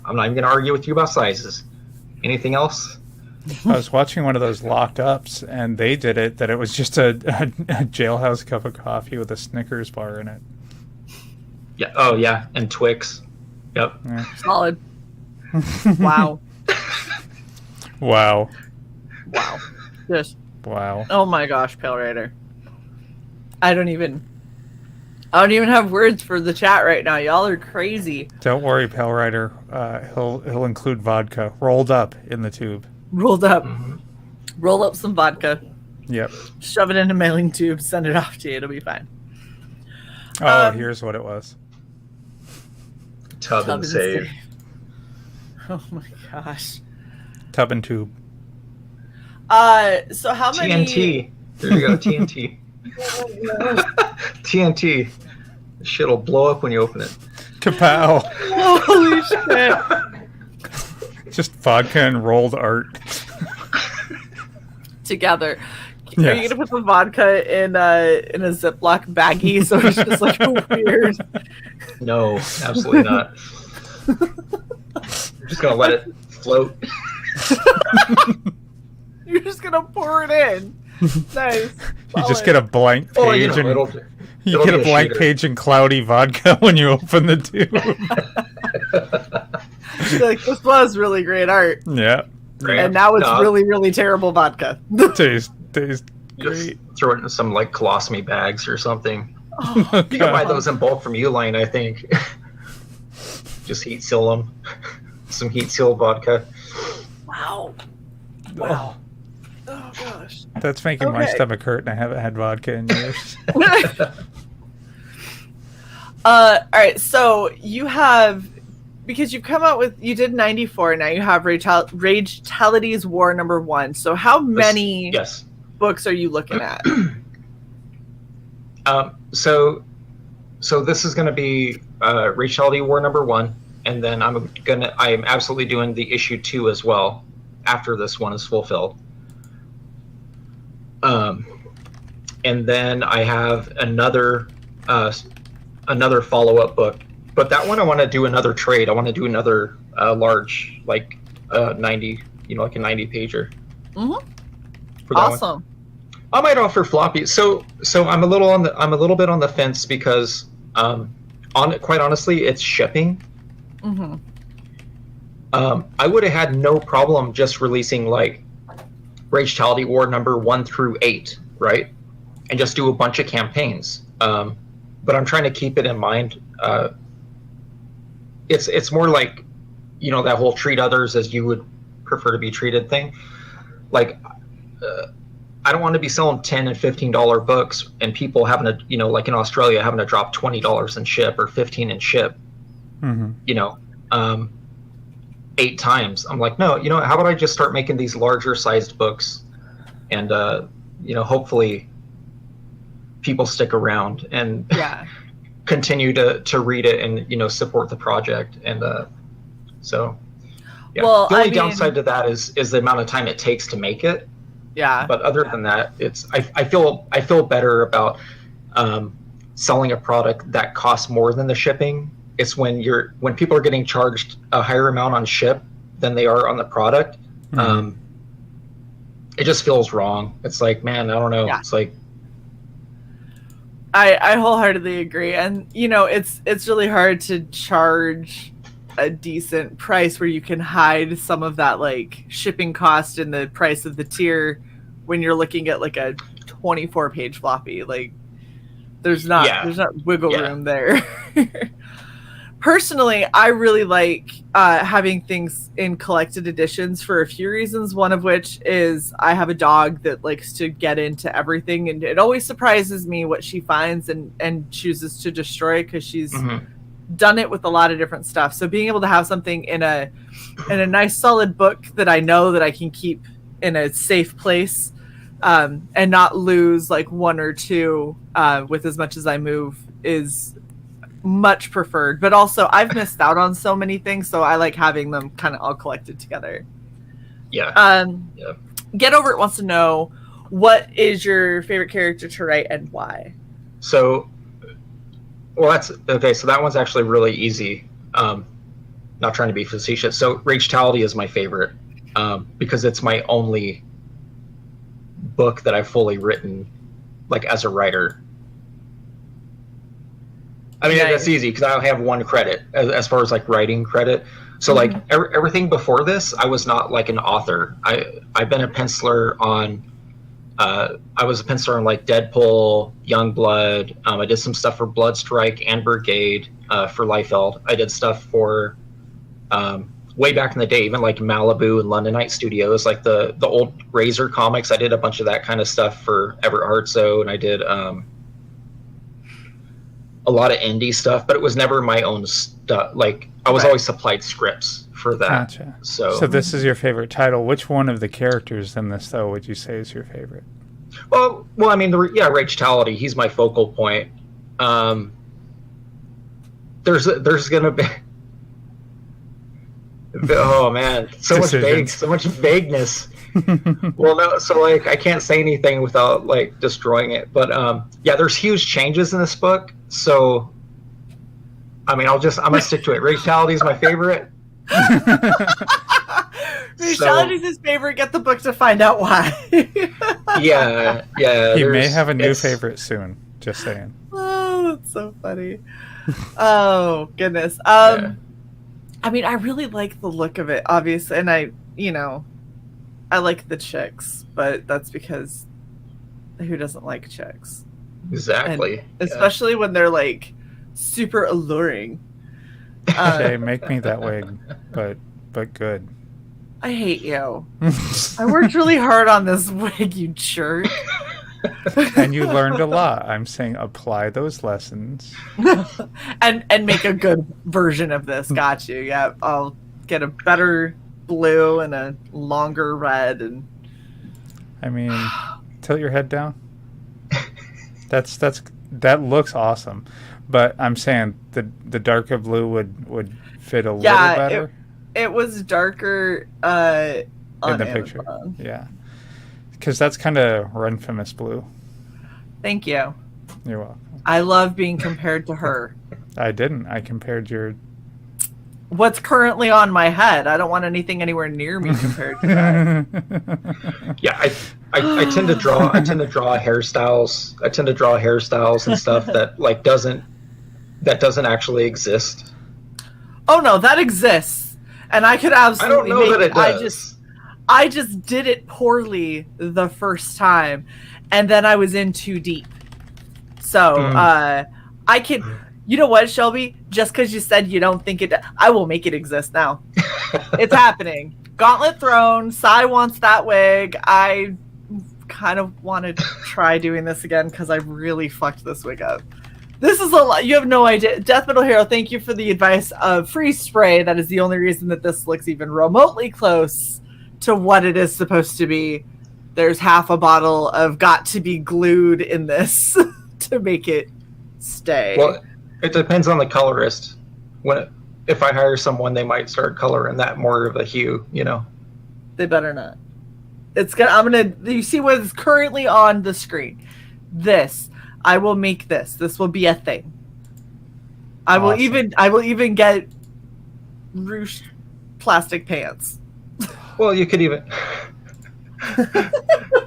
I'm not even going to argue with you about sizes. Anything else? I was watching one of those locked ups, and they did it that it was just a jailhouse cup of coffee with a Snickers bar in it. Yeah. Oh, yeah. And Twix. Yep. Yeah. Solid. Wow. Wow. Wow. Just. Wow. Oh my gosh, Pale Rider. I don't even have words for the chat right now. Y'all are crazy. Don't worry, Pale Rider. He'll include vodka rolled up in the tube. Rolled up. Roll up some vodka. Yep. Shove it in a mailing tube. Send it off to you. It'll be fine. Oh, here's what it was. Tub and save. Oh my gosh. Tub and tube. So how many... TNT. There you go, TNT. TNT. This shit'll blow up when you open it. Kapow. Holy shit. Just vodka and rolled art. Together. Yes. Are you gonna put the vodka in a Ziploc baggie so it's just like weird? No, absolutely not. I'm just gonna let it float. You're just gonna pour it in. Nice. You just get a blank page it'll you get a be blank shooter. page and cloudy vodka when you open the tube. Like, this was really great art. Yeah. And now it's really, really terrible vodka. Taste Just great. throw it in some like colostomy bags or something. Oh, You can buy those in bulk from Uline, I think. Just heat seal them. Some heat seal vodka. wow. Wow. Oh gosh. That's making my Okay. stomach hurt, and I haven't had vodka in years. All right. So you have, because you've come out with, you did 94. Now you have Ragetality's War #1. So how many Yes. books are you looking at? So this is going to be Ragetality War #1, and then I am absolutely doing the issue 2 as well after this one is fulfilled. And then I have another follow-up book, but that one I want to do another trade. I want to do another large, like 90, like a 90 pager. Mm-hmm. For that one. Awesome. I might offer floppy. So I'm a little bit on the fence because quite honestly, it's shipping. Mm-hmm. I would have had no problem just releasing like Ragetality War #1 through 8, right? And just do a bunch of campaigns. But I'm trying to keep it in mind. It's more like, that whole treat others as you would prefer to be treated thing. Like, I don't want to be selling $10 and $15 books and people having to, like in Australia, having to drop $20 in ship or $15 in ship, Mm-hmm. 8 times. I'm like, no, how about I just start making these larger sized books and, hopefully people stick around and continue to read it and, support the project. And so, yeah. Well, the only downside to that is the amount of time it takes to make it. Yeah. But other than that, I feel better about selling a product that costs more than the shipping. It's when people are getting charged a higher amount on ship than they are on the product. Mm-hmm. It just feels wrong. It's like, man, I don't know. Yeah. It's like, I wholeheartedly agree. And, it's really hard to charge a decent price where you can hide some of that like shipping cost in the price of the tier when you're looking at like a 24-page floppy. Like there's not wiggle room there. Personally, I really like having things in collected editions for a few reasons. One of which is I have a dog that likes to get into everything, and it always surprises me what she finds and chooses to destroy, because she's done it with a lot of different stuff. So being able to have something in a nice solid book that I know that I can keep in a safe place, and not lose like one or two with as much as I move is much preferred. But also I've missed out on so many things, so I like having them kind of all collected together. Yeah. Get Over It wants to know, what is your favorite character to write and why? So, well, that's okay. So that one's actually really easy. Not trying to be facetious. So Ragetality is my favorite because it's my only book that I've fully written, like as a writer. I mean, that's easy because I have one credit as far as like writing credit. So like everything before this, I was not like an author. I've been a penciler on. I was a penciler on like Deadpool, Youngblood. I did some stuff for Bloodstrike and Brigade for Liefeld. I did stuff for way back in the day, even like Malibu and Londonite Studios, like the old Razor comics. I did a bunch of that kind of stuff for Everett Hartso, and I did a lot of indie stuff, but it was never my own stuff. Like I was always supplied scripts for that. Gotcha. So this is your favorite title. Which one of the characters in this, though, would you say is your favorite? Well, I mean, Ragetality. He's my focal point. There's gonna be. Oh man, so much vagueness. Well, no, so like I can't say anything without like destroying it. But yeah, there's huge changes in this book. So I mean, I'm gonna stick to it. Ragetality is my favorite. Ragetality is his favorite. Get the book to find out why. yeah. He may have a new favorite soon. Just saying. Oh, that's so funny. Oh goodness. I mean, I really like the look of it, obviously, and I like the chicks, but that's because who doesn't like chicks? Exactly. And especially when they're like super alluring. Shae, make me that way, but good. I hate you. I worked really hard on this wig, you jerk. And you learned a lot. I'm saying apply those lessons. and make a good version of this. Got you. Yeah, I'll get a better blue and a longer red. And I mean, tilt your head down. That looks awesome. But I'm saying the darker blue would fit a little better. It was darker in the Amazon. picture. Yeah. Because that's kind of Renfamous blue. Thank you. You're welcome. I love being compared to her. I didn't. I compared your... What's currently on my head. I don't want anything anywhere near me compared to that. Yeah, I tend to draw hairstyles. I tend to draw hairstyles and stuff that like doesn't actually exist. Oh no, that exists. And I could absolutely I don't know that it does. I just did it poorly the first time, and then I was in too deep. So I can. You know what, Shelby? Just because you said you don't think it, I will make it exist now. It's happening. Gauntlet thrown. CY wants that wig. I kind of want to try doing this again because I really fucked this wig up. This is a lot. You have no idea. Death Metal Hero, thank you for the advice of freeze spray. That is the only reason that this looks even remotely close to what it is supposed to be. There's half a bottle of got to be glued in this to make it stay. Well, it depends on the colorist. If I hire someone, they might start coloring that more of a hue, They better not. You see what is currently on the screen. I will make this. This will be a thing. I will even get ruched plastic pants. Well, you could even.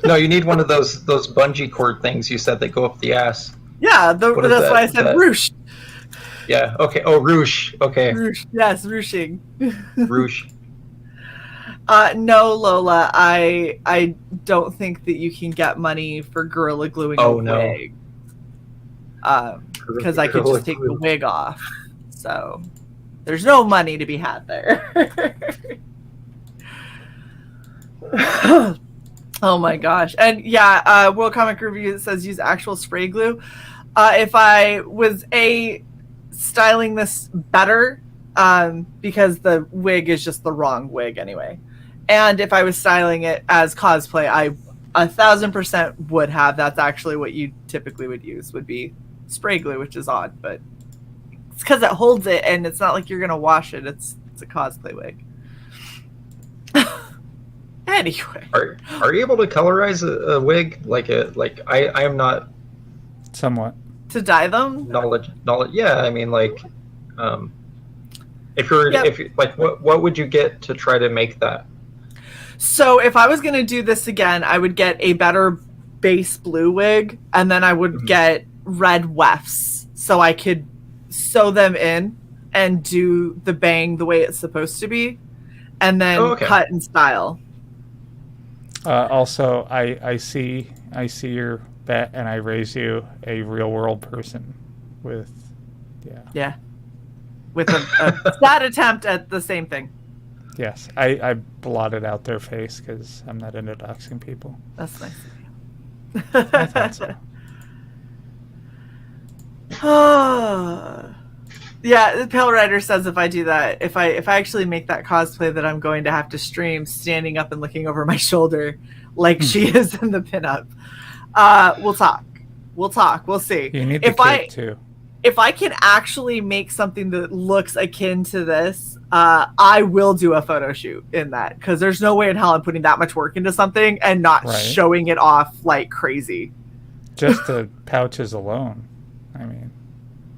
No, you need one of those bungee cord things you said that go up the ass. Yeah, that's why I said ruche. Yeah. Okay. Oh, ruche. Okay. Ruche. Yes, ruching. Ruche. No, Lola. I don't think that you can get money for Gorilla Gluing a wig. Because I could just take the wig off. So There's no money to be had there. Oh my gosh. And yeah, World Comic Review says use actual spray glue. If I was styling this better, because the wig is just the wrong wig anyway. And if I was styling it as cosplay, I 1000% would have. That's actually what you typically would use, would be spray glue, which is odd, but it's because it holds it and it's not like you're gonna wash it. It's a cosplay wig. Anyway, are you able to colorize a wig? I am not somewhat to dye them. Knowledge. Yeah, I mean, if you what would you get to try to make that? So if I was gonna do this again, I would get a better base blue wig, and then I would get red wefts so I could sew them in and do the bang the way it's supposed to be, and then cut and style. Also, I see your bet, and I raise you a real world person with, with a sad attempt at the same thing. Yes, I blotted out their face because I'm not into doxing people. That's nice of you. I thought so. Yeah, the Pale Rider says if I do that, if I actually make that cosplay, that I'm going to have to stream standing up and looking over my shoulder like she is in the pinup. We'll talk. We'll see. You need the cape too. If I can actually make something that looks akin to this, I will do a photo shoot in that, because there's no way in hell I'm putting that much work into something and not showing it off like crazy. Just the pouches alone. I mean,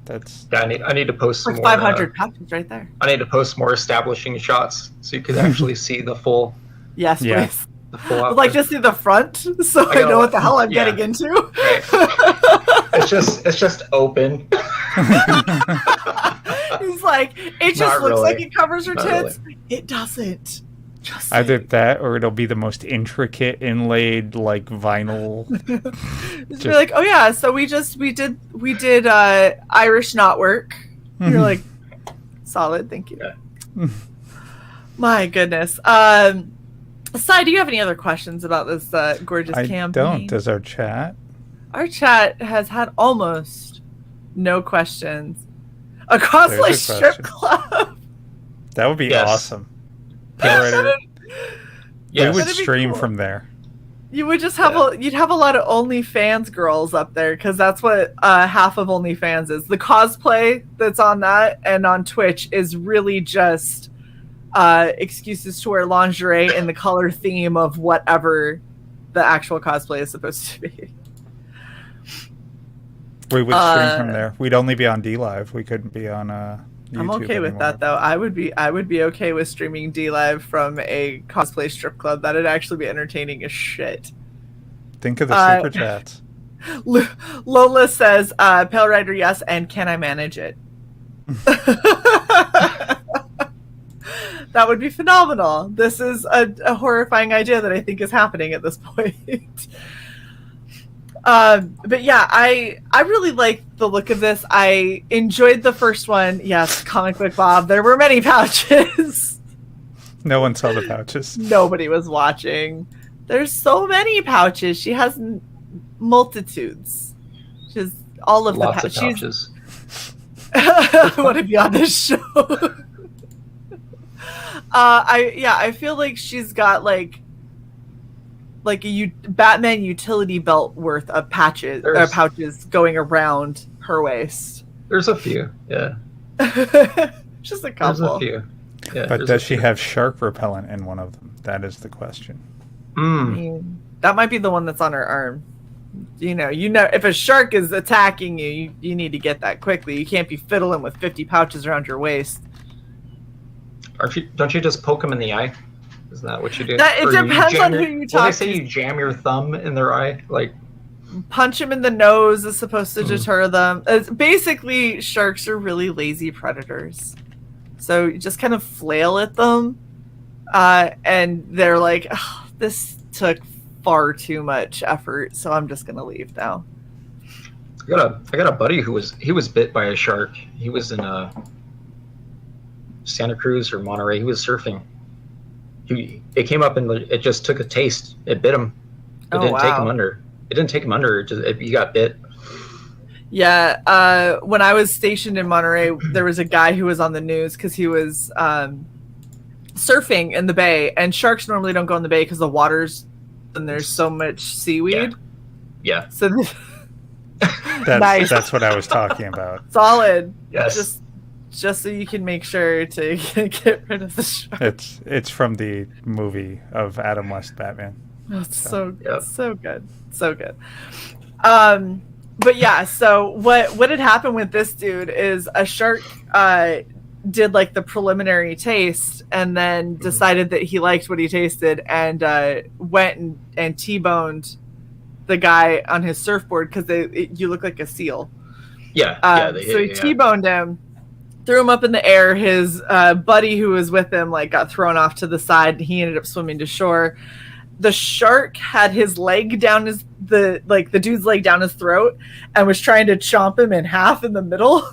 that's... Yeah, I need to post some like more... 500 pouches right there. I need to post more establishing shots so you could actually see the full... Yes, please. The full I'd like to see the front so I know what the hell I'm getting into. Right. It's just open. He's like, it just Not looks really. like it covers her Not tits. really. It doesn't. Just either that, or it'll be the most intricate inlaid vinyl. Just be like, oh yeah, so we did Irish knotwork. You're like, solid, thank you. Yeah. My goodness. Sai, do you have any other questions about this gorgeous campaign? I don't. Does our chat? Our chat has had almost no questions. A cosplay strip club. That would be awesome. We would stream from there. You would just have you'd have a lot of OnlyFans girls up there, because that's what half of OnlyFans is. The cosplay that's on that and on Twitch is really just excuses to wear lingerie in the color theme of whatever the actual cosplay is supposed to be. We would stream from there. We'd only be on DLive. We couldn't be on YouTube. I'm okay with that, though. I would be okay with streaming DLive from a cosplay strip club. That'd actually be entertaining as shit. Think of the super chats. Lola says, Pale Rider, yes, and can I manage it? That would be phenomenal. This is a horrifying idea that I think is happening at this point. But yeah, I really like the look of this. I enjoyed the first one. Yes, Comic Book Bob. There were many pouches. No one saw the pouches. Nobody was watching. There's so many pouches. She has multitudes. She's all of Lots the of pouches. I want to be on this show. I feel like she's got like a Batman utility belt worth of pouches going around her waist. There's a few, yeah. Just a couple. There's a few. Yeah, but does she have shark repellent in one of them? That is the question. I mean, that might be the one that's on her arm. You know, if a shark is attacking you, you need to get that quickly. You can't be fiddling with 50 pouches around your waist. Don't you just poke them in the eye? Isn't that what you do? It depends on who you talk to. They say you jam your thumb in their eye, punch them in the nose is supposed to deter them. Basically, sharks are really lazy predators, so you just kind of flail at them, and they're like, oh, "This took far too much effort, so I'm just gonna leave now." I got a buddy who was bit by a shark. He was in Santa Cruz or Monterey. He was surfing. It came up and it just took a taste. It bit him. It didn't take him under. It didn't take him under. He got bit. Yeah. When I was stationed in Monterey, there was a guy who was on the news because he was surfing in the bay, and sharks normally don't go in the bay because the water's and there's so much seaweed. Yeah. So Nice. That's what I was talking about. Solid. Yes. Just so you can make sure to get rid of the shark. It's from the movie of Adam West Batman. Oh, it's so Yep. so good. So good. But yeah, so what had happened with this dude is a shark did like the preliminary taste and then decided that he liked what he tasted and went and T-boned the guy on his surfboard because you look like a seal. Yeah. So he T-boned him, threw him up in the air. His buddy who was with him like got thrown off to the side and he ended up swimming to shore. The shark had his leg down the dude's leg down his throat and was trying to chomp him in half in the middle.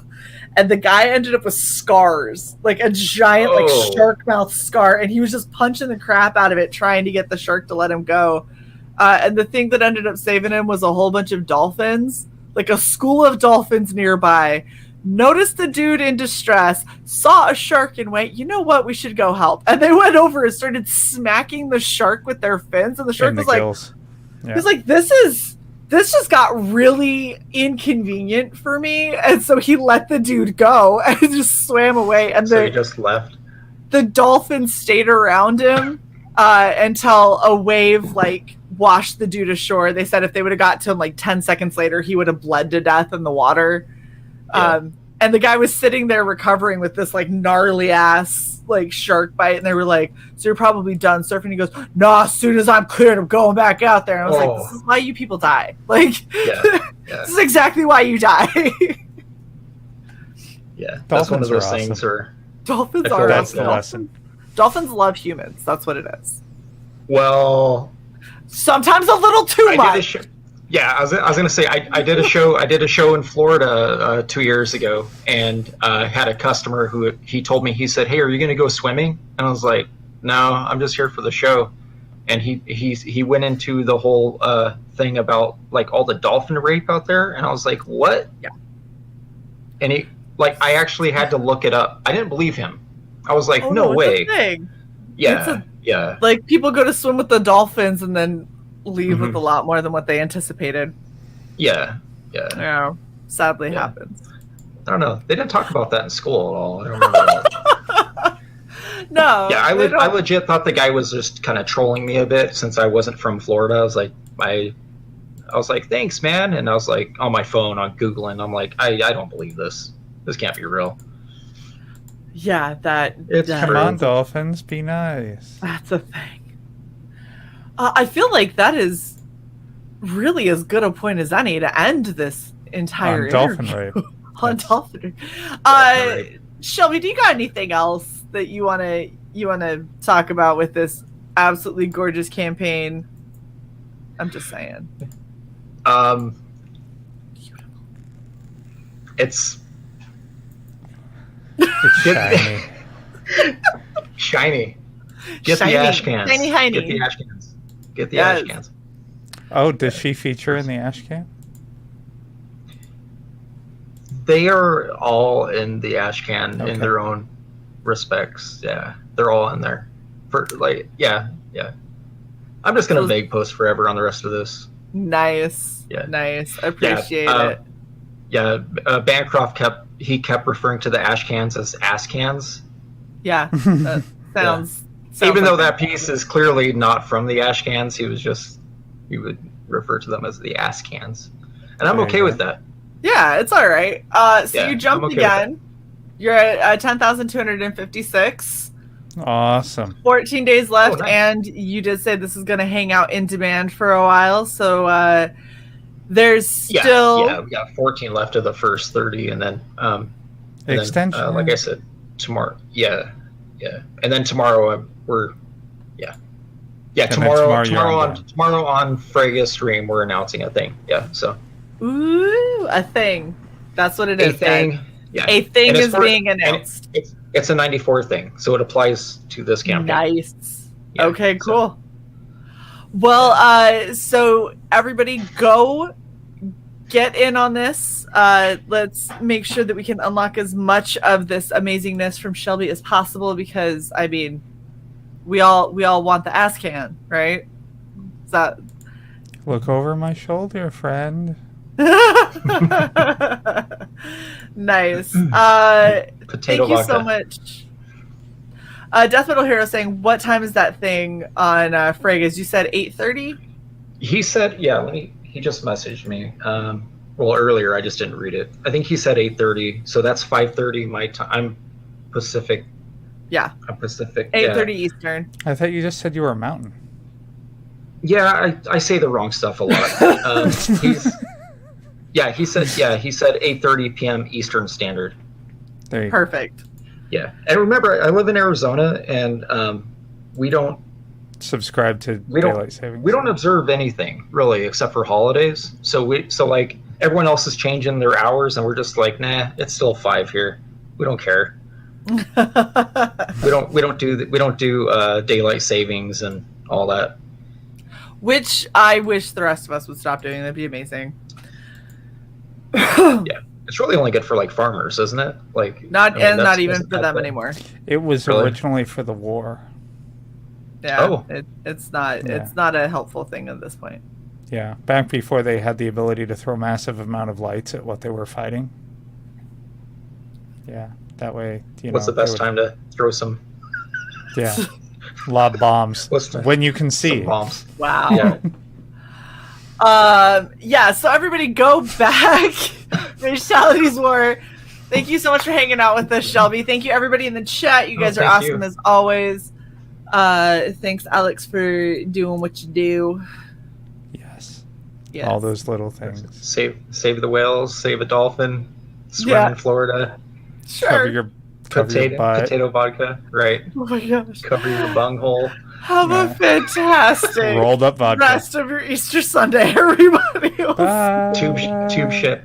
And the guy ended up with scars, like a giant like shark mouth scar. And he was just punching the crap out of it, trying to get the shark to let him go. And the thing that ended up saving him was a whole bunch of dolphins, like a school of dolphins nearby. Noticed the dude in distress, saw a shark and went, you know what, we should go help. And they went over and started smacking the shark with their fins. And the shark was like, he was like, this just got really inconvenient for me. And so he let the dude go and just swam away. And so he just left. The dolphins stayed around him until a wave like washed the dude ashore. They said if they would have got to him like 10 seconds later, he would have bled to death in the water. Yeah. And the guy was sitting there recovering with this like gnarly ass like shark bite, and they were like, "So you're probably done surfing?" He goes, "No, as soon as I'm cleared, I'm going back out there." And I was like, "This is why you people die. Like, this is exactly why you die." Yeah, that's one of those things where dolphins are. That's the lesson. Dolphins love humans. That's what it is. Well, sometimes a little too much. Yeah, I was gonna say I did a show. I did a show in Florida 2 years ago, and had a customer who he told me, he said, "Hey, are you gonna go swimming?" And I was like, "No, I'm just here for the show." And he went into the whole thing about like all the dolphin rape out there, and I was like, "What?" Yeah. And he I actually had to look it up. I didn't believe him. I was like, "No way." Yeah, yeah. Like people go to swim with the dolphins and then leave with a lot more than what they anticipated. Yeah. Sadly happens. I don't know. They didn't talk about that in school at all. I don't remember that. No. Yeah, I legit thought the guy was just kind of trolling me a bit since I wasn't from Florida. I was like, "Thanks, man." And I was like on my phone on Googling. I'm like, I don't believe this. This can't be real. Yeah, come on, dolphins, be nice. That's a thing. I feel like that is really as good a point as any to end this entire dolphin rape. On dolphin rape. Shelby, do you got anything else that you wanna talk about with this absolutely gorgeous campaign? I'm just saying. It's shiny. Shiny. Get the ash cans. Shiny, Get the ash cans. Get the ash cans. Oh, does she feature in the ash can? They are all in the ash can in their own respects. Yeah, they're all in there. For yeah. I'm just gonna vague post forever on the rest of this. Nice. Yeah. Nice. I appreciate it. Yeah, Bancroft kept referring to the ash cans as ass cans. Yeah, that sounds. Even though that piece is clearly not from the ash cans, he would refer to them as the ass cans, and I'm okay with that. Yeah, it's all right. So you jumped again. You're at 10,256. Awesome. 14 days left, nice. And you did say this is going to hang out in demand for a while. So there's still we got 14 left of the first 30, and then extension. Then, like I said, tomorrow. Yeah, and then tomorrow tomorrow on Frega's stream we're announcing a thing. Yeah, so. Ooh, a thing. That's what it is. A thing. Yeah. A thing And it's is being announced. It's a 94 thing, so it applies to this campaign. Nice. Yeah, Okay, so- cool. Well, so everybody go get in on this. Let's make sure that we can unlock as much of this amazingness from Shelby as possible, because I mean, we all want the ass can, right? Is that Look over my shoulder, friend. nice. Potato Thank you vodka. so much. Death Metal Hero saying, what time is that thing on Frega's? You said 8:30? He said, yeah, he just messaged me. Well, earlier, I just didn't read it. I think he said 8:30, so that's 5:30 my time. I'm Pacific. Yeah. I'm Pacific. 8:30 Eastern. I thought you just said you were a mountain. Yeah, I say the wrong stuff a lot. He said 8:30 p.m. Eastern Standard. There you go. Perfect. Yeah, and remember, I live in Arizona, and we don't Subscribe to daylight savings. we don't observe anything really except for holidays. So like everyone else is changing their hours, and we're just like, nah, it's still 5 here. We don't care. we don't do daylight savings and all that. Which I wish the rest of us would stop doing. That'd be amazing. Yeah, it's really only good for like farmers, isn't it? Like Not that's even a for bad them thing. anymore. It was Really? originally for the war. Yeah. Oh. It's not. Yeah. It's not a helpful thing at this point. Yeah, back before they had the ability to throw massive amount of lights at what they were fighting. Yeah, that way, What's the best time to throw some Yeah, lob bombs What's the- when you can see. some bombs? Wow. Yeah. So everybody go back. Ragetality's War. Thank you so much for hanging out with us, Shelby. Thank you, everybody in the chat. You guys are thank awesome you. as always. Thanks, Alex, for doing what you do. Yes, Yes. all those little things. Save the whales, save a dolphin, swim Yeah. in Florida, Cover Sure. your butt. potato vodka, right? Oh my gosh. Cover your bunghole. Have a fantastic Rolled up vodka. rest of your Easter Sunday, everybody. Bye. Tube shit.